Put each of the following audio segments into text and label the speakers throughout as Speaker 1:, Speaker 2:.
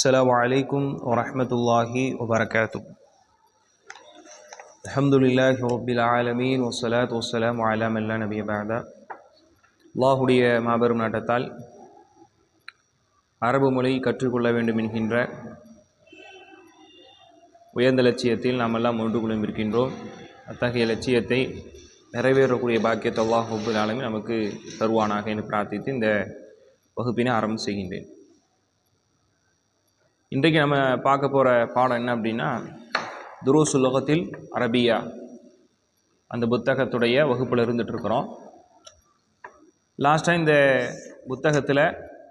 Speaker 1: السلام عليكم ورحمة الله وبركاته. الحمد لله رب العالمين والصلاة والسلام على من لا نبي بعد. அல்லாஹுடைய மாபெரும் நாட்டத்தால் அரபு மொழி கற்றுக்கொள்ள வேண்டும் என்கின்ற உயர்ந்த லட்சியத்தில் நாம் எல்லாம் ஒன்று குழும்பிருக்கின்றோம். அத்தகைய லட்சியத்தை நிறைவேறக்கூடிய பாக்கியத்தை அல்லாஹ் ரப்புல் ஆலமீன் நமக்கு தருவானாக என்று பிரார்த்தித்து இந்த வகுப்பினை ஆரம்பம் செய்கின்றேன். இன்றைக்கு நம்ம பார்க்க போகிற பாடம் என்ன அப்படின்னா, துரூசுல் லுகத்தில் அரபியா அந்த புத்தகத்துடைய வகுப்பில் இருந்துகிட்ருக்குறோம். லாஸ்ட்டாக இந்த புத்தகத்தில்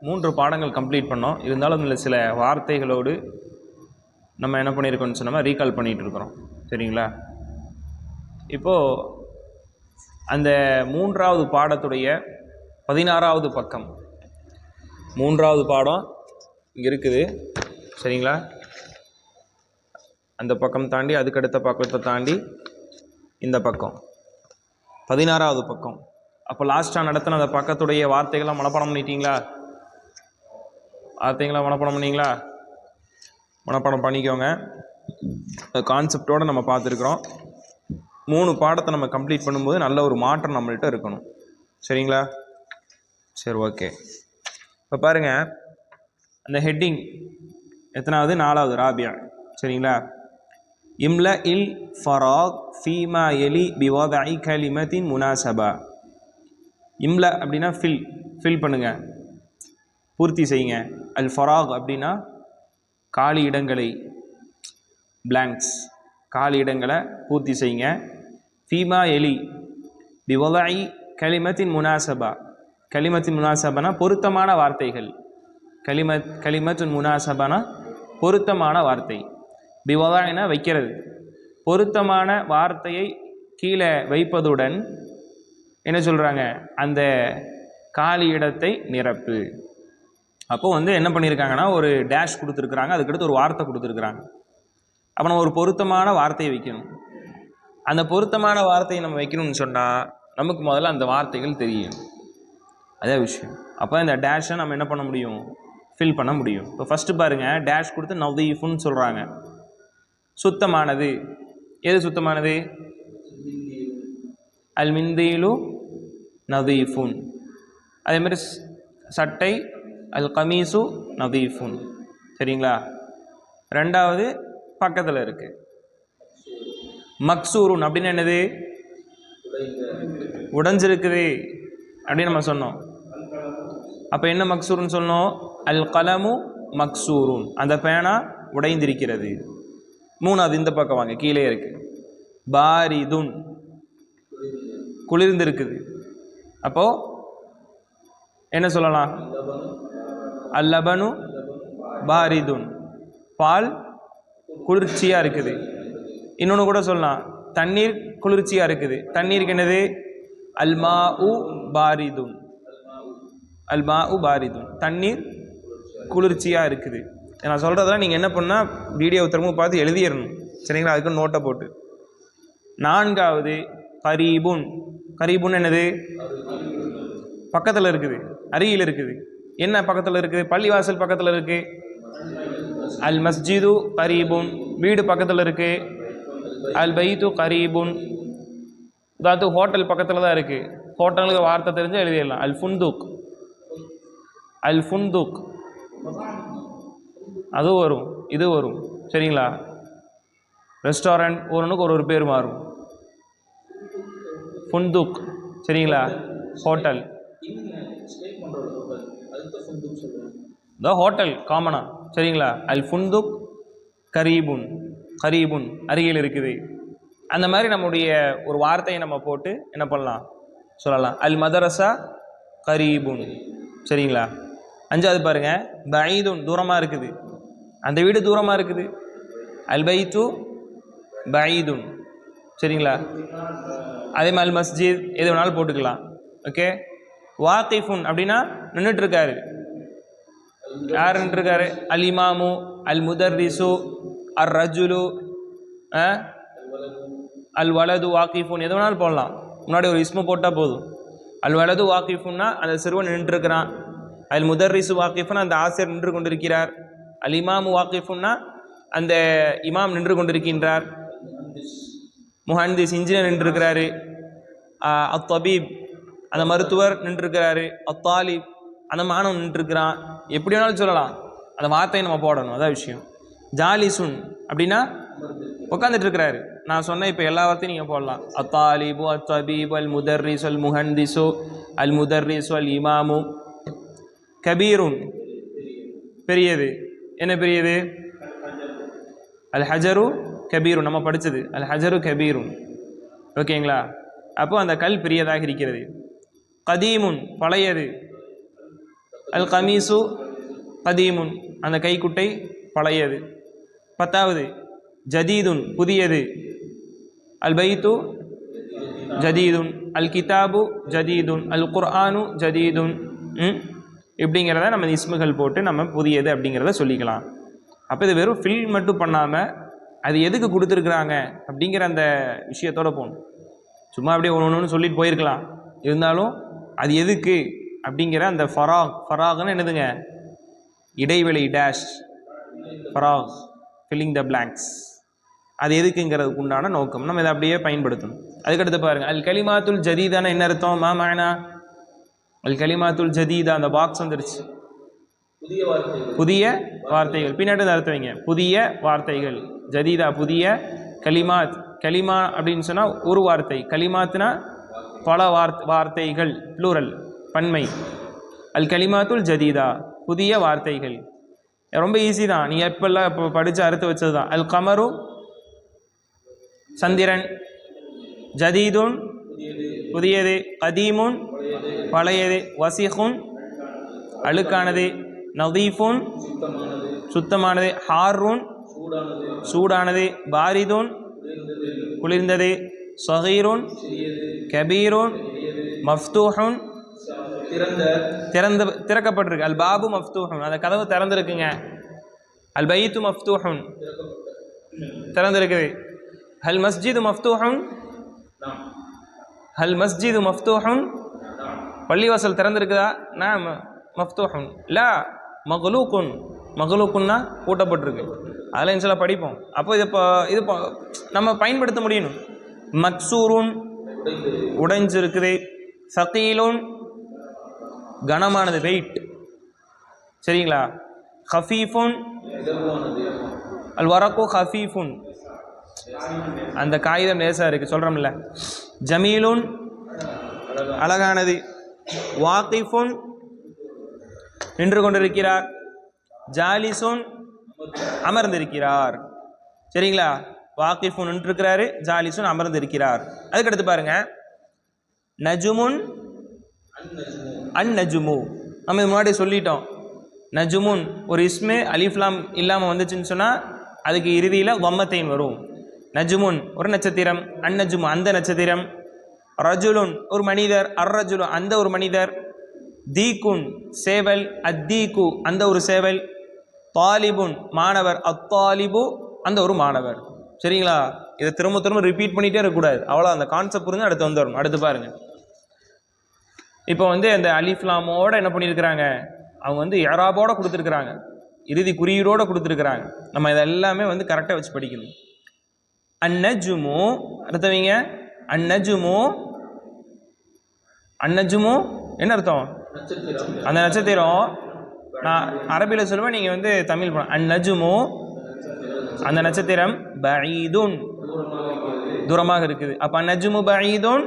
Speaker 1: 3 பாடங்கள் கம்ப்ளீட் பண்ணோம். இருந்தாலும் இதில் சில வார்த்தைகளோடு நம்ம என்ன பண்ணியிருக்கோம்னு சொன்னால் ரீகால் பண்ணிகிட்டு இருக்கிறோம். சரிங்களா? இப்போது அந்த 3வது பாடத்துடைய 16வது பக்கம், 3வது பாடம் இங்கே இருக்குது. சரிங்களா? அந்த பக்கம் தாண்டி அதுக்கடுத்த பக்கத்தை தாண்டி இந்த பக்கம் 16வது பக்கம். அப்போ லாஸ்ட்டாக நடத்தின அந்த பக்கத்துடைய வார்த்தைகள்லாம் மனப்பாடம் பண்ணிட்டீங்களா? மனப்பாடம் பண்ணிங்களா? மனப்பாடம் பண்ணிக்கோங்க. கான்செப்டோடு நம்ம பார்த்துருக்குறோம். 3 பாடத்தை நம்ம கம்ப்ளீட் பண்ணும்போது நல்ல ஒரு மாற்றம் நம்மள்கிட்ட இருக்கணும். சரிங்களா? சரி, ஓகே. இப்போ பாருங்கள், அந்த ஹெட்டிங் எத்தனாவது? 4வது, ராபியா. சரிங்களா? இம்ல இல் ஃபராக் ஃபீமா எலி பிவாதை கலிமத்தின் முனாசபா. இம்ல அப்படின்னா ஃபில் பண்ணுங்க, பூர்த்தி செய்யுங்க. அல் ஃபராக் அப்படின்னா காலி இடங்களை, பிளாங்க்ஸ், காலி இடங்களை பூர்த்தி செய்யுங்க. ஃபீமா எலி பிவாதை கலிமத்தின் முனாசபா. கலிமத்தின் முனாசபானா பொருத்தமான வார்த்தைகள். கலிமத்துன் முனாசபானா பொருத்தமான வார்த்தை. பிவதாயினா வைக்கிறது. பொருத்தமான வார்த்தையை கீழே வைப்பதுடன் என்ன சொல்கிறாங்க, அந்த காலி இடத்தை நிரப்பு. அப்போது என்ன பண்ணியிருக்காங்கன்னா, ஒரு டேஷ் கொடுத்துருக்குறாங்க, அதுக்கடுத்து ஒரு வார்த்தை கொடுத்துருக்குறாங்க. அப்போ நம்ம ஒரு பொருத்தமான வார்த்தையை வைக்கணும். அந்த பொருத்தமான வார்த்தையை நம்ம வைக்கணும்னு சொன்னால் நமக்கு முதல்ல அந்த வார்த்தைகள் தெரியும். அதே விஷயம். அப்போ இந்த டேஷை நம்ம என்ன பண்ண முடியும்? ஃபில் பண்ண முடியும். இப்போ ஃபஸ்ட்டு பாருங்கள், டேஷ் கொடுத்து நதீஃபுன்னு சொல்கிறாங்க. சுத்தமானது. எது சுத்தமானது? அல் மிந்தீலு நதீஃபுன். அதேமாதிரி சட்டை அல் கமீசு நதீஃபுன். சரிங்களா? 2வது பக்கத்தில் இருக்குது மக்சூருன். அப்படின்னு என்னது? உடைஞ்சிருக்குது அப்படின்னு நம்ம சொன்னோம். அப்போ என்ன மக்சூருன்னு சொன்னோம்? அல் கலமு மக்சூருன். அந்த பேனா உடைந்திருக்கிறது. 3வது இந்த பக்கம் வாங்க, கீழே இருக்கு. பாரிதுன், குளிர்ந்திருக்குது. அப்போ என்ன சொல்லலாம்? அல்லபனு பாரிதுன், பால் குளிர்ச்சியாக இருக்குது. இன்னொன்று கூட சொல்லலாம், தண்ணீர் குளிர்ச்சியாக இருக்குது. தண்ணீருக்கு என்னது? அல்மா உ பாரிதுன். அல்மா உ பாரிதுன், தண்ணீர் குளிர்ச்சியாக இருக்குது. நான் சொல்கிறதெல்லாம் நீங்கள் என்ன பண்ணால் வீடியோ திரும்ப பார்த்து எழுதிடணும். சரிங்களா? அதுக்கு நோட்டை போட்டு. 4வது கரீபுன். கரீபுன் என்னது? பக்கத்தில் இருக்குது, அருகில் இருக்குது. என்ன பக்கத்தில் இருக்குது? பள்ளிவாசல் பக்கத்தில் இருக்குது. அல் மஸ்ஜிது கரீபுன், வீடு பக்கத்தில் இருக்குது. அல் பைத்து கரீபுன். அதாவது ஹோட்டல் பக்கத்தில் தான் இருக்குது. ஹோட்டலுக்கு வார்த்தை தெரிஞ்சு எழுதிடலாம். அல் ஃபுந்துக். அல் ஃபுந்துக் அது வரும், இது வரும். சரிங்களா? ரெஸ்டாரண்ட் ஒன்றுக்கு ஒரு பேர் மாறும். ஃபுந்துக். சரிங்களா? ஹோட்டல் ஹோட்டல் காமனா. சரிங்களா? அல் ஃபுந்துக் கரீபுன். கரீபுன் அருகில் இருக்குது. அந்த மாதிரி நம்முடைய ஒரு வார்த்தையை நம்ம போட்டு என்ன பண்ணலாம், சொல்லலாம். அல் மதரசா கரீபுன். சரிங்களா? 5வது பாருங்கள், பைதுன், தூரமாக இருக்குது. அந்த வீடு தூரமாக இருக்குது. அல் பைத்து பைதுன். சரிங்களா? அதே மாதிரி அல் மஸ்ஜித், எது வேணாலும் போட்டுக்கலாம். ஓகே. வாக்கிஃபுன் அப்படின்னா நின்றுட்டுருக்காரு. யார் நின்றுருக்காரு? அல் இமாமு, அல் முதர்ரிசு, அர் ரஜுலு, அல் வலது வாக்கிஃபுன், எது வேணாலும் போடலாம். முன்னாடி ஒரு இஸ்மு போட்டால் போதும். அல் வலது வாக்கிஃபுன்னா அந்த சிறுவன் நின்றுருக்கிறான். அல் முதர்ரிசு வாக்கிஃபுன்னா அந்த ஆசிரியர் நின்று கொண்டிருக்கிறார். அல் இமாமு வாக்கிஃபுன்னா அந்த இமாம் நின்று கொண்டிருக்கின்றார். முஹந்திஸ் இன்ஜினியர் நின்றுருக்கிறாரு. அத்தபீப் அந்த மருத்துவர் நின்றுருக்கிறாரு. அத்தாலிப் அந்த மாணவன் நின்றுருக்கிறான். எப்படி வேணாலும் சொல்லலாம், அந்த வார்த்தையை நம்ம போடணும், அதான் விஷயம். ஜாலிசுன் அப்படின்னா உட்காந்துட்டு இருக்கிறாரு. நான் சொன்ன இப்போ எல்லா வார்த்தையும் நீங்கள் போடலாம். அத்தாலிபு அத்தபீப் அல் முதர்ரிஸ் அல் முஹந்திசு அல் முதர்ரிஸ் அல் இமாமு. கபீருன் பெரியது. என்ன பெரியது? அல் ஹஜரு கபீருன், நம்ம படித்தது அல் ஹஜரு கபீருன். ஓகேங்களா? அப்போ அந்த கல் பெரியதாக இருக்கிறது. கதீமுன் பழையது. அல் கமீசு கதீமுன் அந்த கைக்குட்டை பழையது. 10வது ஜதீதுன் புதியது. அல் பைத்து ஜதீதுன். அல் கிதாபு ஜதீதுன். அல் குர்ஆனு ஜதீதுன். இப்படிங்கிறத நம்ம இஸ்முகள் போட்டு நம்ம புதியது அப்படிங்கிறத சொல்லிக்கலாம். அப்போ இது வெறும் ஃபில் மட்டும் பண்ணாமல் அது எதுக்கு கொடுத்துருக்குறாங்க அப்படிங்கிற அந்த விஷயத்தோடு போகணும். சும்மா அப்படியே ஒன்று சொல்லிட்டு போயிருக்கலாம். இருந்தாலும் அது எதுக்கு அப்படிங்கிற அந்த ஃபராக்னு என்னதுங்க? இடைவெளி டேஷ் ஃபராக் ஃபில்லிங் த பிளாங்க்ஸ். அது எதுக்குங்கிறதுக்கு உண்டான நோக்கம் நம்ம இதை அப்படியே பயன்படுத்தணும். அதுக்கடுத்து பாருங்கள், அல் கலிமாத்துல் ஜதீதான என்ன அர்த்தம்? மாமானா அல் கலிமாத்துல் ஜதீதா அந்த பாக்ஸ் வந்துருச்சு. புதிய வார்த்தைகள் பின்னாடி அர்த்தம் வைங்க. புதிய வார்த்தைகள். ஜதீதா புதிய. கலிமாத் கலிமா அப்படின்னு சொன்னால் ஒரு வார்த்தை. கலிமாத்னா பல வார்த்தைகள் ப்ளூரல் பன்மை. அல் கலிமாத்துல் ஜதீதா புதிய வார்த்தைகள். ரொம்ப ஈஸி தான். நீங்கள் எப்பெல்லாம் இப்போ படித்து அறுத்து வச்சது தான். அல் கமரு சந்திரன். ஜதீதுன் புதியது. கதீமுன் பழையது. வசிஹுன் அழுக்கானது. நதீஃபுன் சுத்தமானது. ஹாருன் சூடானது. பாரிதுன் குளிர்ந்தது. சகீருன் கபீருன் மஃப்தூஹுன் திறக்கப்பட்டிருக்கு. அல் பாபு மஃப்தூஹுன் அந்த கதவு திறந்திருக்குங்க. அல் பைத்து மஃப்தூஹுன் திறந்திருக்குது. ஹல் மஸ்ஜிது மஃப்தூஹுன் ஹல் மஸ்ஜிது மஃப்தூஹுன் பள்ளிவாசல் திறந்திருக்குதா? நான் மஃப்தூஹுன் லா மக்லூக்குன். மக்லூக்குன்னா பூட்டப்பட்டிருக்கு. அதெல்லாம் இன்ஷால்லா படிப்போம். அப்போ இது நம்ம பயன்படுத்த முடியணும். மக்சூருன் உடைஞ்சிருக்குது. சகீலுன் கனமானது வெயிட். சரிங்களா? ஹஃபீஃபுன் அல் வரக்கு ஹஃபீஃபுன் அந்த காகிதம் லேசாக இருக்குது சொல்கிறோம்ல. ஜமீலுன் அழகானது. வாக்கிஃபுன் நின்று கொண்டிருக்கிறார். ஜாலிசுன் அமர்ந்திருக்கிறார். சரிங்களா? வாக்கிஃபுன் நின்றுருக்கிறாரு. ஜாலிசுன் அமர்ந்திருக்கிறார். அதுக்கடுத்து பாருங்க, நஜுமுன் அன் நஜுமு. நம்ம இது முன்னாடி சொல்லிட்டோம். நஜுமுன் ஒரு இஸ்மே அலிஃப்லாம் இல்லாமல் வந்துச்சுன்னு சொன்னால் அதுக்கு இறுதியில் வம்மத்தைன் வரும். நஜுமுன் ஒரு நட்சத்திரம். அன் நஜுமு அந்த நட்சத்திரம். ரஜுலுன் ஒரு மனிதர். அர்ரஜுலு அந்த ஒரு மனிதர். தீக்குன் சேவல். அத்தீக்கு அந்த ஒரு சேவல். தாலிபுன் மாணவர். அத்தாலிபு அந்த ஒரு மாணவர். சரிங்களா? இதை திரும்ப திரும்ப ரிப்பீட் பண்ணிகிட்டே இருக்கக்கூடாது. அவ்வளோ அந்த கான்செப்ட் புரிஞ்சு அடுத்து வந்துடணும். அடுத்து பாருங்கள், இப்போ அந்த அலிஃப்லாமோட என்ன பண்ணியிருக்கிறாங்க? அவங்க இராபோட கொடுத்துருக்குறாங்க. இறுதி குறியீடோடு கொடுத்துருக்குறாங்க. நம்ம இதெல்லாமே கரெக்டாக வச்சு படிக்கணும். அந்நஜுமு அர்த்தவங்க. அந்நஜுமு அந்நஜுமு என்ன அர்த்தம்? அந்த நட்சத்திரம். நான் அரபியில் சொல்லுவேன், நீங்கள் தமிழ் போன. அந்நஜுமு அந்த நட்சத்திரம். பஈதுன் தூரமாக இருக்குது. அப்போ அந்நஜுமு பஈதுன்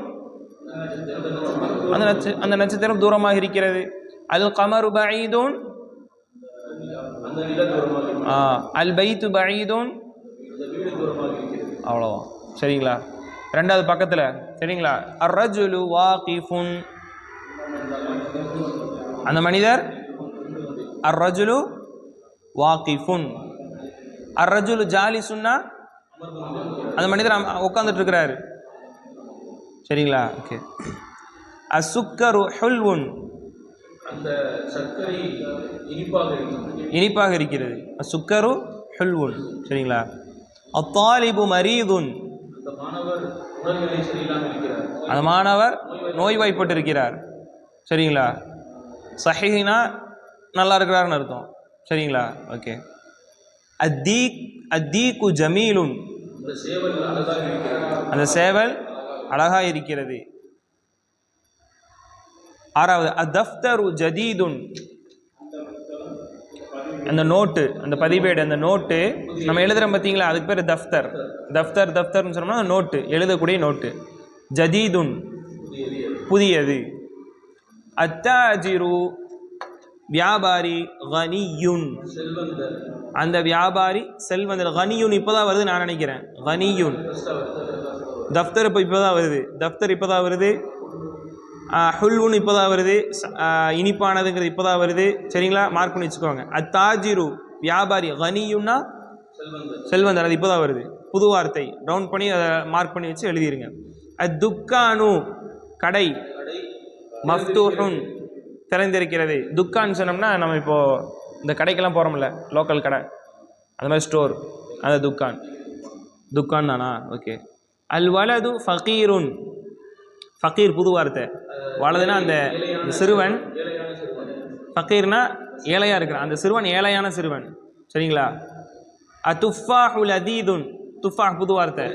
Speaker 1: அந்த நட்சத்திரம் தூரமாக இருக்கிறது. அல் கமரு பஈதுன் அல் பைத்து பஈதுன். அவ்வளோதான். சரிங்களா? ரெண்டாவது பக்கத்தில். சரிங்களா? அர்ரஜுலு வாகிஃபுன் அந்த மனிதர். அர்ரஜுலு வாகிஃபுன். அர்ரஜுலு ஜாலிசுன்னா அந்த மனிதர் உட்காந்துட்டு இருக்கிறாரு. சரிங்களா? ஓகே. அசுக்கரு ஹுல்வுன் இனிப்பாக இருக்கிறது. அசுக்கரு ஹுல்வுன். சரிங்களா? அத்தாலிபு மரீதுன் அந்த மாணவர் நோய்வாய்ப்பட்டிருக்கிறார். சரிங்களா? சஹீஹ்னா நல்லா இருக்கிறாருன்னு அர்த்தம். சரிங்களா? ஓகே. அத்தீக்கு ஜமீலுன், அந்த சேவல் அழகா இருக்கிறது. ஆறாவது அத்தஃப்தரு ஜதீதுன், அந்த நோட்டு, அந்த பதிவேடு, அந்த நோட்டு நம்ம எழுதுறோம் பார்த்தீங்களா, அதுக்கு பேர் தஃப்தர். தஃப்தர்னு சொன்னோம்னா நோட்டு, எழுதக்கூடிய நோட்டு. ஜதீதுன் புதியது. அத்தாஜிரு வியாபாரி, கனியுன் அந்த வியாபாரி செல்வந்தர். கனியுன் இப்போதான் வருது நான் நினைக்கிறேன். கனியுன் தஃப்தர் இப்போதான் வருது. தஃப்தர் இப்போதான் வருது. ஹுல்வுன் இப்போதான் வருது. இனிப்பானதுங்கிறது இப்போதான் வருது. சரிங்களா, மார்க் பண்ணி வச்சுக்கோங்க. அத்தாஜிரு வியாபாரி, கனியுன்னா செல்வந்தர், அது இப்போதான் வருது. புது வார்த்தை, டவுன் பண்ணி அதை மார்க் பண்ணி வச்சு எழுதிருங்க. அத்துக்கானு கடை, மஃப்தூஹுன் திறந்திருக்கிறது. துக்கான்னு சொன்னோம்னா நம்ம இப்போது இந்த கடைக்கெல்லாம் போகிறோம்ல, லோக்கல் கடை, அந்த மாதிரி ஸ்டோர், அந்த துக்கான் தானா? ஓகே. அல் வலது ஃபகீருன், ஃபகீர் புது வார்த்தை. வலதுனா அந்த சிறுவன், ஃபகீர்னா ஏழையாக இருக்கிறான், அந்த சிறுவன் ஏழையான சிறுவன். சரிங்களா. துஃபாஹுல் அதீதுன், துஃபாஹ் புது வார்த்தை.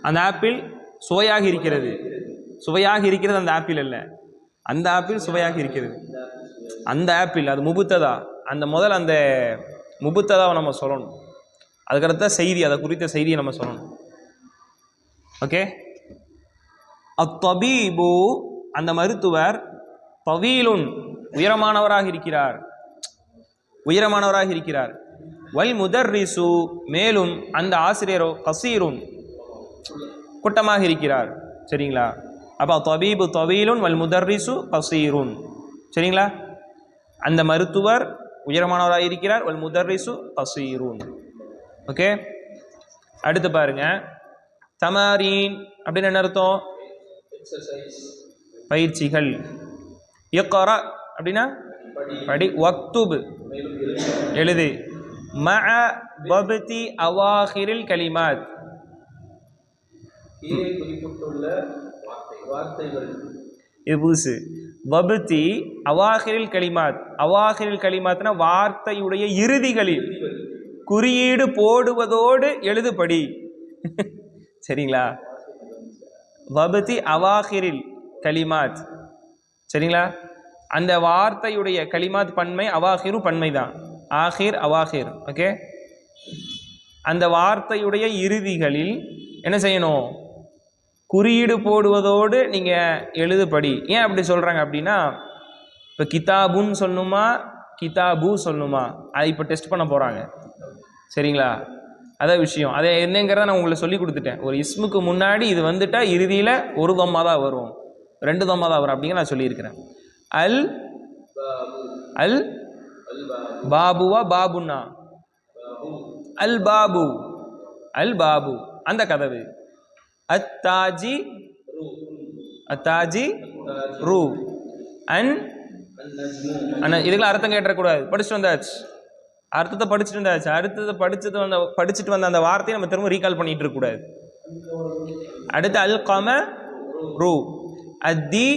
Speaker 1: அந்த ஆப்பிள் சுவையாக இருக்கிறது. சுவையாக இருக்கிறது அந்த ஆப்பிள் அல்ல, அந்த ஆப்பிள் சுவையாக இருக்கிறது. அந்த ஆப்பிள் அது முபுத்ததா, அந்த முதல்ல அந்த முபுத்ததாவை நம்ம சொல்லணும். அதுக்கடுத்த செய்தி, அதை குறித்த செய்தியை நம்ம சொல்லணும். ஓகே. அத்தபீபு அந்த மருத்துவர், தவீலுன் உயரமானவராக இருக்கிறார், உயரமானவராக இருக்கிறார். வல் முதர்ரிசு மேலும் அந்த ஆசிரியரோ கசீருன் குட்டமாக இருக்கிறார். சரிங்களா. அப்போ தபீபு தவீலுன் வல் முதர்ரிசு கசீருன். சரிங்களா. அந்த மருத்துவர் உயரமானவராக இருக்கிறார். வல் முதர்ரிசு கசீருன். ஓகே. அடுத்து பாருங்க, தமாரீன் அப்படின்னு என்ன அர்த்தம்? பயிற்சிகள். இக்ரா அப்படின்னா படி, வக்துப் எழுது, மஅ வப்தி அவாஹிரில் கலிமாத் இது புதுசு. வபுத்தி அவாஹிரில் கலிமாத், அவாஹிரில் கலிமாத்னா வார்த்தையுடைய இறுதிகளில் குறியீடு போடுவதோடு எழுதுபடி. சரிங்களா. வபுத்தி அவாஹிரில் கலிமாத். சரிங்களா. அந்த வார்த்தையுடைய கலிமாத் பன்மை, அவாஹிரு பன்மை தான், ஆஹிர் அவாஹிர். ஓகே. அந்த வார்த்தையுடைய இறுதிகளில் என்ன செய்யணும்? குறியீடு போடுவதோடு நீங்கள் எழுதுபடி. ஏன் அப்படி சொல்கிறாங்க அப்படின்னா, இப்போ கிதாபுன்னு சொல்லணுமா கிதாபு சொல்லணுமா, அதை இப்போ டெஸ்ட் பண்ண போகிறாங்க. சரிங்களா. அதான் விஷயம். அதை என்னங்கிறத நான் உங்களுக்கு சொல்லி கொடுத்துட்டேன். ஒரு இஸ்முக்கு முன்னாடி இது வந்துட்டால் இறுதியில் ஒரு தம்மா தான் வரும், 2 தம்மா தான் வரும் அப்படிங்கிற நான் சொல்லியிருக்கிறேன். அல் அல் பாபுவா பாபுன்னா அல் பாபு, அல் பாபு அந்த கதவு. அத்தாஜி அத்தாஜி ரூ அன் இதுக்கெல்லாம் அர்த்தம் கேட்டக்கூடாது. படிச்சுட்டு வந்தாச்சு, அர்த்தத்தை படிச்சுட்டு வந்தாச்சு. அடுத்தது படிச்சுட்டு வந்த அந்த வார்த்தையை நம்ம திரும்ப ரீகால் பண்ணிட்டு இருக்கக்கூடாது. அடுத்து அல் கம ரூ அத்தி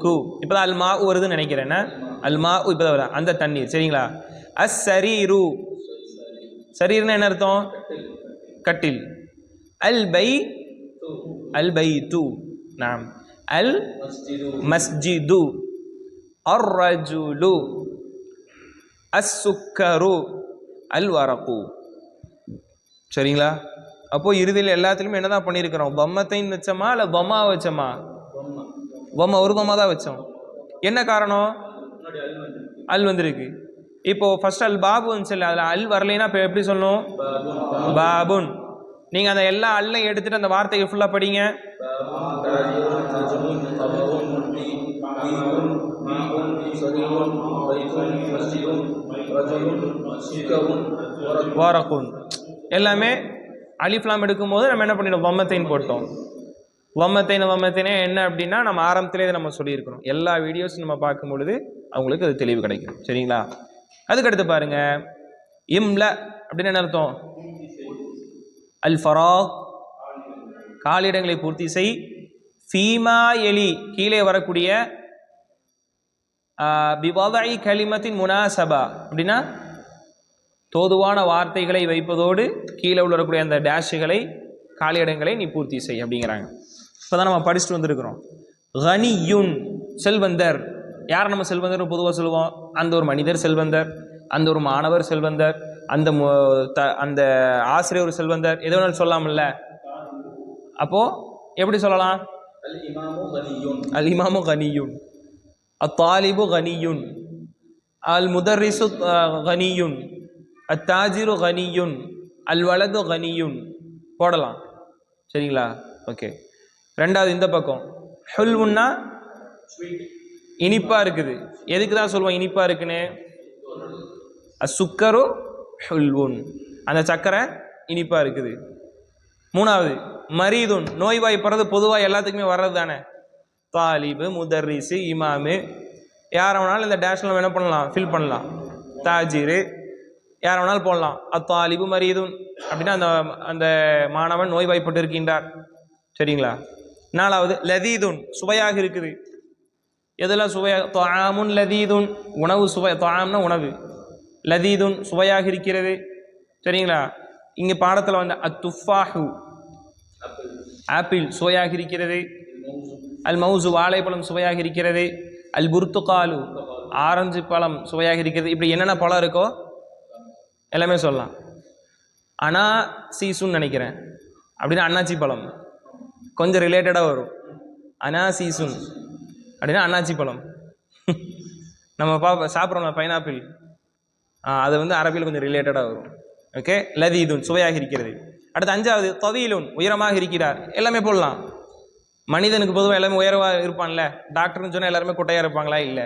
Speaker 1: கு, இப்போதான் அல் மா வருதுன்னு நினைக்கிறேன். அல் மா இப்போதான் வருது, அந்த தண்ணீர். சரிங்களா. அஸ் சரீரு, சரீர்னா என்ன அர்த்தம்? கட்டில். அல் பை, அல் பைத்து, நாம் அல் மஸ்ஜிது, அர் ரஜுலு, அஸ் சுக்கரு, அல் வரகு. சரிங்களா. அப்போ இறுதியில் எல்லாத்துலையுமே என்னதான் பண்ணியிருக்கிறோம்? பம்மத்தைன்னு வச்சோமா இல்லை பொம்மா வச்சோமா? பொம்மை, ஒரு பொம்மா தான் வச்சோம். என்ன காரணம்? அல் வந்திருக்கு. இப்போ ஃபர்ஸ்ட் அல் பாபு வந்துச்சு, அதில் அல் வரலைன்னா இப்போ எப்படி சொல்லணும்? பாபுன். நீங்கள் அந்த எல்லா அல்லையும் எடுத்துட்டு அந்த வார்த்தையை ஃபுல்லாக படிங்க. வாரகுன் எல்லாமே அலிஃப்லாம் எடுக்கும்போது நம்ம என்ன பண்ணிட்டோம்? வம்மத்தைன்னு போட்டோம். வம்மத்தைனே என்ன அப்படின்னா நம்ம ஆரம்பத்திலே நம்ம சொல்லியிருக்கிறோம். எல்லா வீடியோஸும் நம்ம பார்க்கும் பொழுது அவங்களுக்கு அது தெளிவு கிடைக்கும். சரிங்களா. அதுக்கடுத்து பாருங்க, இம்ல அப்படின்னு என்ன அர்த்தம்? அல் ஃபராக் காலிடங்களை பூர்த்தி செய். ஃபீமா எலி கீழே வரக்கூடிய பிவதை கலிமத்தின் முனாசபா அப்படின்னா தோதுவான வார்த்தைகளை வைப்பதோடு கீழே உள்ளக்கூடிய அந்த டேஷுகளை காலி இடங்களை நீ பூர்த்தி செய் அப்படிங்கிறாங்க. இப்போ தான் நம்ம படிச்சுட்டு வந்திருக்கிறோம். கனியுன் செல்வந்தர். யார் நம்ம செல்வந்தர் பொதுவாக சொல்லுவோம்? அந்த ஒரு மனிதர் செல்வந்தர், அந்த ஒரு மாணவர் செல்வந்தர், அந்த ஆசிரியர் ஒரு செல்வந்தர், எது வேணாலும் சொல்லலாம்ல. அப்போ எப்படி சொல்லலாம்? அல் இமாமு கனியுன், அத்தாலிபு கனியுன், அல் முதர்ரிசு கனியுன், அத்தாஜிரு கனியுன், அல் வலது கனியுன் போடலாம். சரிங்களா? ஓகே. ரெண்டாவது இந்த பக்கம் ஹுல்வுன்னா இனிப்பா இருக்குது. எதுக்கு தான் சொல்லுவோம் இனிப்பா இருக்குன்னு? அசுக்கரு ஹுல்வுன், அந்த சக்கரை இனிப்பா இருக்குது. மூணாவது மரீதுன், நோய்வாய்ப்படுறது பொதுவாக எல்லாத்துக்குமே வர்றது தானே. தாலிபு, முதர்ரிசு, இமாமு, யாரை வேணாலும் இந்த டேஷில் நம்ம என்ன பண்ணலாம்? ஃபில் பண்ணலாம். தாஜிரு யாரை வேணாலும் போடலாம். அத்தாலிபு மரீதுன் அப்படின்னா அந்த அந்த மாணவன் நோய்வாய்ப்பட்டு இருக்கின்றார். சரிங்களா? நாலாவது லதீதுன், சுவையாக இருக்குது. எதெல்லாம் சுவையாக? தொஆமுன் லதீதுன், உணவு சுவை. தொஆம்னா உணவு. லதீதுன் சுவையாக இருக்கிறது. சரிங்களா? இங்கே பாடத்தில் வந்து அத்துஃபாஹு ஆப்பிள் சுவையாக இருக்கிறது. அல் மௌசு வாழைப்பழம் சுவையாக இருக்கிறது. அல் புர்துகாலு ஆரஞ்சு பழம் சுவையாக இருக்கிறது. இப்படி என்னென்ன பழம் இருக்கோ எல்லாமே சொல்லலாம். அனா சீசுன்னு நினைக்கிறேன், அப்படின்னா அண்ணாச்சி பழம் கொஞ்சம் ரிலேட்டடாக வரும். அனா சீசுன் அப்படின்னா அண்ணாச்சி பழம். நம்ம சாப்பிட்றோம்ல பைனாப்பிள், அது வந்து அரபியில் கொஞ்சம் ரிலேட்டடாக வரும். ஓகே. லதீதுன் சுவையாக இருக்கிறது. அடுத்து அஞ்சாவது தவீலுன், உயரமாக இருக்கிறார். எல்லாமே போடலாம். மனிதனுக்கு பொதுவாக எல்லாமே உயர்வாக இருப்பான்ல. டாக்டர்னு சொன்னால் எல்லாருமே குட்டையாக இருப்பாங்களா? இல்லை.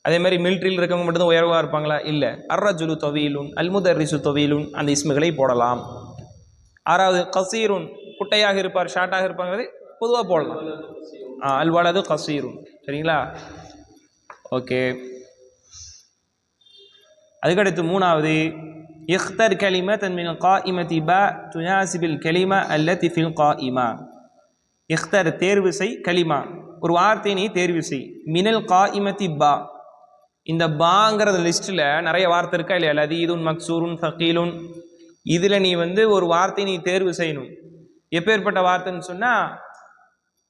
Speaker 1: அதே மாதிரி மிலிட்ரியில் இருக்கவங்க மட்டும்தான் உயர்வாக இருப்பாங்களா? இல்லை. அர்ரஜுலு தவீலுன், அல் முதர்ரிசு தவீலுன், அந்த இஸ்முகளை போடலாம். ஆறாவது கசீருன், குட்டையாக இருப்பார், ஷார்ட்டாக இருப்பாங்கிறது பொதுவாக போடலாம். அல் வலது கசீருன். சரிங்களா? ஓகே. அதுக்கடுத்து மூணாவது இख्तर கலிமத்தன் மின் காயிமத்தி பா துனாசிபில் கலிமா அல்லதி ஃபில் காயிமா. இख्तर தேர்வு செய், கலிமா ஒரு வார்த்தையை நீ தேர்வு செய். மினல் காயிமத்தி பா, இந்த பாங்கிறத லிஸ்ட்டில் நிறைய வார்த்தை இருக்கா இல்லையா? லதீதுன், மக்சூருன், ஃபகீலுன். இதில் நீ வந்து ஒரு வார்த்தையை நீ தேர்வு செய்யணும். எப்பேற்பட்ட வார்த்தைன்னு சொன்னால்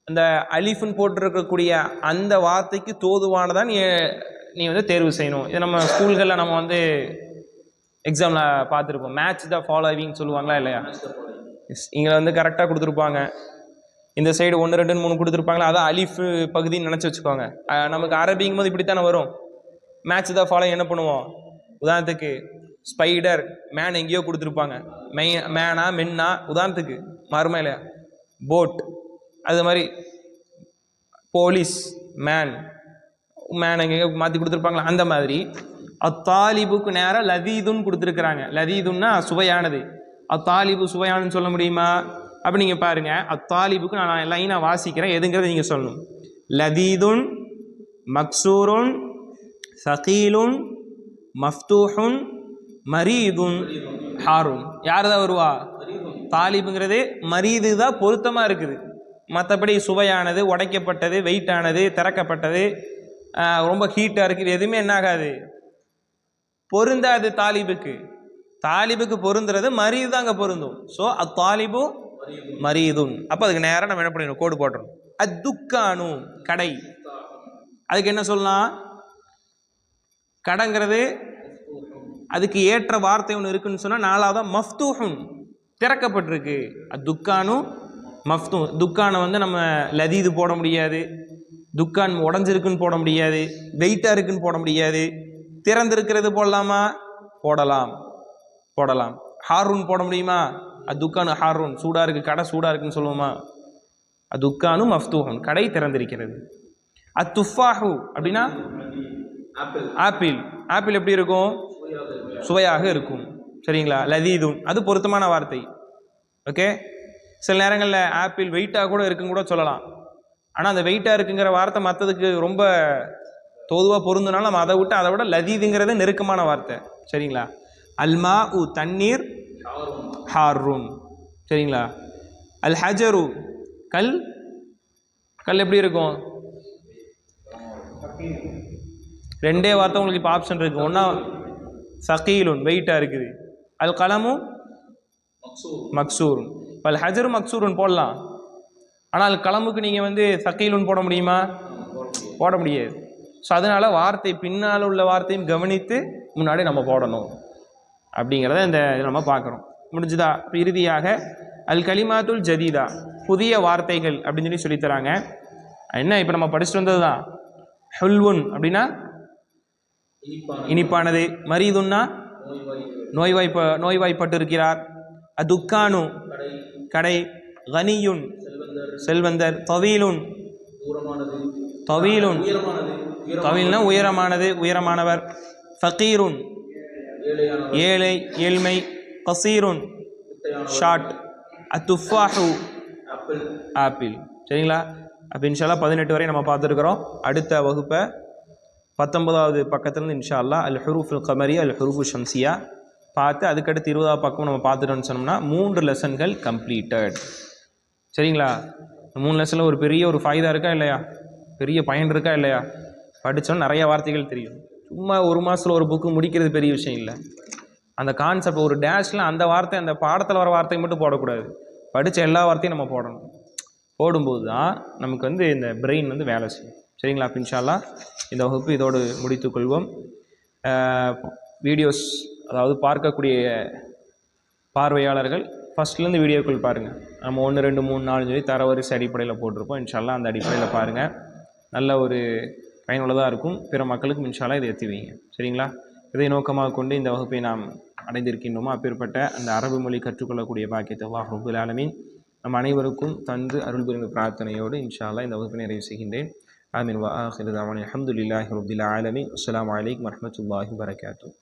Speaker 1: அந்த அலிஃபுன்னு போட்டிருக்கக்கூடிய அந்த வார்த்தைக்கு தோதுவானதான் நீ வந்து தேர்வு செய்யணும். இது நம்ம ஸ்கூல்களில் நம்ம வந்து எக்ஸாமில் பார்த்துருப்போம். மேட்ச் த ஃபாலோவிங் சொல்லுவாங்களா இல்லையா? இங்கே வந்து கரெக்டாக கொடுத்துருப்பாங்க. இந்த சைடு 1 2 3 கொடுத்துருப்பாங்களா, அதான் அலிஃப் பகுதின்னு நினச்சி வச்சுக்கோங்க. நமக்கு அரபிங்கும் போது இப்படித்தானே வரும். மேட்ச் த ஃபாலோ என்ன பண்ணுவோம்? உதாரணத்துக்கு ஸ்பைடர், மேன் எங்கேயோ கொடுத்துருப்பாங்க. மேனா மென்னா, உதாரணத்துக்கு மாறுமா இல்லையா? போட், அது மாதிரி போலீஸ், மேன் எங்கேயோ மாற்றி கொடுத்துருப்பாங்களா? அந்த மாதிரி அத்தாலிபுக்கு நேரம் லதீதுன்னு கொடுத்துருக்குறாங்க. லதீதுன்னா சுவையானது. அத்தாலிபு சுவையானு சொல்ல முடியுமா? அப்படி நீங்கள் பாருங்கள். அத்தாலிபுக்கு நான் லைனாக வாசிக்கிறேன், எதுங்கிறத நீங்கள் சொல்லணும். லதீதுன், மக்சூருன், சகீலுன், மஃப்தூஹுன், மரீதுன், ஹாருன். யார் தான் வருவா? தாலிபுங்கிறது மரீது தான் பொருத்தமாக இருக்குது. மற்றபடி சுவையானது, உடைக்கப்பட்டது, வெயிட்டானது, திறக்கப்பட்டது, ரொம்ப ஹீட்டாக இருக்குது, எதுவுமே என்ன ஆகாது, பொருந்தாது. தாலிபுக்கு பொருந்துறது மரீது தாங்க பொருந்தும். ஸோ அத்தாலிபு மரீதுன். அப்போ அதுக்கு நேரம் நம்ம என்ன பண்ணிடணும்? கோடு போட்டுறோம். அத்துக்கானு கடை, அதுக்கு என்ன சொல்லலாம்? கடைங்கிறது அதுக்கு ஏற்ற வார்த்தை ஒன்று இருக்குன்னு சொன்னால் நாலாவதான் மஃப்தூஹுன், திறக்கப்பட்டிருக்கு. அத்துக்கானு மஃப்தூ. துக்கானை வந்து நம்ம லதீது போட முடியாது, துக்கான் உடஞ்சிருக்குன்னு போட முடியாது, வெயிட்டாக இருக்குன்னு போட முடியாது. திறந்திருக்கிறது போடலாமா? போடலாம். ஹாரூன் போட முடியுமா? அத்துக்கானு ஹாரூன், சூடாக இருக்குது, கடை சூடாக இருக்குன்னு சொல்லுவோமா? அத்துக்கானு மஃப்தூஹுன், கடை திறந்திருக்கிறது. அத்துஃபாஹு அப்படின்னா ஆப்பிள் எப்படி இருக்கும்? சுவையாக இருக்கும். சரிங்களா? லதீதுன் அது பொருத்தமான வார்த்தை. ஓகே. சில நேரங்களில் ஆப்பிள் வெயிட்டாக கூட இருக்குன்னு கூட சொல்லலாம். ஆனால் அந்த வெயிட்டாக இருக்குங்கிற வார்த்தை மற்றதுக்கு ரொம்ப தோதுவாக பொருந்துனாலும் நம்ம அதை விட லதீதுங்கிறது நெருக்கமான வார்த்தை. சரிங்களா? அல்மா உ தண்ணீர், ஹாரூன். சரிங்களா? அல் ஹஜரு கல் எப்படி இருக்கும்? ரெண்டே வார்த்தை உங்களுக்கு இப்போ ஆப்ஷன் இருக்கு. ஒன்றா சகீலுன் வெயிட்டாக இருக்குது. அல் கலமு மக்சூருன். இப்போ அல் ஹஜரு மக்சூருன் போடலாம். ஆனால் அல் கலமுக்கு நீங்கள் வந்து சகீலுன் போட முடியுமா? போட முடியாது. ஸோ அதனால் வார்த்தை பின்னால் உள்ள வார்த்தையும் கவனித்து முன்னாடி நம்ம போடணும் அப்படிங்கிறத இந்த நம்ம பார்க்குறோம். முடிஞ்சுதா? இப்போ இறுதியாக அல் கலிமாத்துல் ஜதீதா, புதிய வார்த்தைகள் அப்படின்னு சொல்லித்தராங்க. என்ன இப்போ நம்ம படிச்சுட்டு வந்தது தான். ஹுல்வுன் அப்படின்னா இனிப்பானது. மரீதுன்னா நோய்வாய்ப்பட்டு இருக்கிறார். அதுக்கானு கடை. கனியுன் செல்வந்தர். தவீலுன் தவீலுன் தவீல்னா உயரமானது உயரமானவர். ஃபகீருன் ஏழை ஏழ்மை. கசீருன் ஷார்ட். அத்துஃபாஹு ஆப்பிள். சரிங்களா? அப்போ இன்ஷா அல்லாஹ் 18 வரை நம்ம பார்த்துருக்குறோம். அடுத்த வகுப்பை 19வது பக்கத்துலேருந்து இன்ஷா அல்லாஹ் அல் ஹுரூஃபுல் கமரியா அல் ஹுரூஃபு ஷம்சியா பார்த்து அதுக்கடுத்து 20வது பக்கம் நம்ம பார்த்துட்டோன்னு சொன்னோம்னா 3 லெசன்கள் கம்ப்ளீட்டட். சரிங்களா? 3 லெசனில் ஒரு பெரிய ஒரு ஃபாய்தா இருக்கா இல்லையா? பெரிய பயன் இருக்கா இல்லையா? படித்தோன்னா நிறைய வார்த்தைகள் தெரியும். சும்மா ஒரு மாதத்தில் ஒரு புக்கு முடிக்கிறது பெரிய விஷயம் இல்லை. அந்த கான்செப்ட் ஒரு டேஷில் அந்த வார்த்தை அந்த பாடத்தில் வர வார்த்தையை மட்டும் போடக்கூடாது. படித்த எல்லா வார்த்தையும் நம்ம போடணும். போடும்போது தான் நமக்கு வந்து இந்த பிரெயின் வந்து வேலை செய்யும். சரிங்களா? அப்போ இன்ஷா அல்லாஹ் இந்த வகுப்பு இதோடு முடித்துக்கொள்வோம். வீடியோஸ் அதாவது பார்க்கக்கூடிய பார்வையாளர்கள் ஃபஸ்ட்லேருந்து வீடியோக்கள் பாருங்கள். நம்ம 1 2 3 4 சொல்லி தரவரிசை அடிப்படையில் போட்டிருப்போம். இன்ஷா அல்லாஹ் அந்த அடிப்படையில் பாருங்கள். நல்ல ஒரு பயனுள்ளதாக இருக்கும். பிற மக்களுக்கும் இன்ஷா அல்லாஹ் இதை எத்தி வைங்க. சரிங்களா? இதை நோக்கமாக கொண்டு இந்த வகுப்பை நாம் அடைந்திருக்கின்றோமோ அப்பேற்பட்ட அந்த அரபு மொழி கற்றுக்கொள்ளக்கூடிய பாக்கியத்தை அல்லாஹ் ரப்புல் ஆலமீன் நம் அனைவருக்கும் தந்து அருள் புரிந்த பிரார்த்தனையோடு இன்ஷா அல்லாஹ் இந்த வகுப்பை நிறைவு செய்கின்றேன். ஆமீன். வ ஆகிரு தஅவானா அல்ஹம்துலில்லாஹி ரப்பில் ஆலமீன். அஸ்ஸலாமு அலைக்கும் வரஹ்மத்துல்லாஹி வபரகாத்துஹு.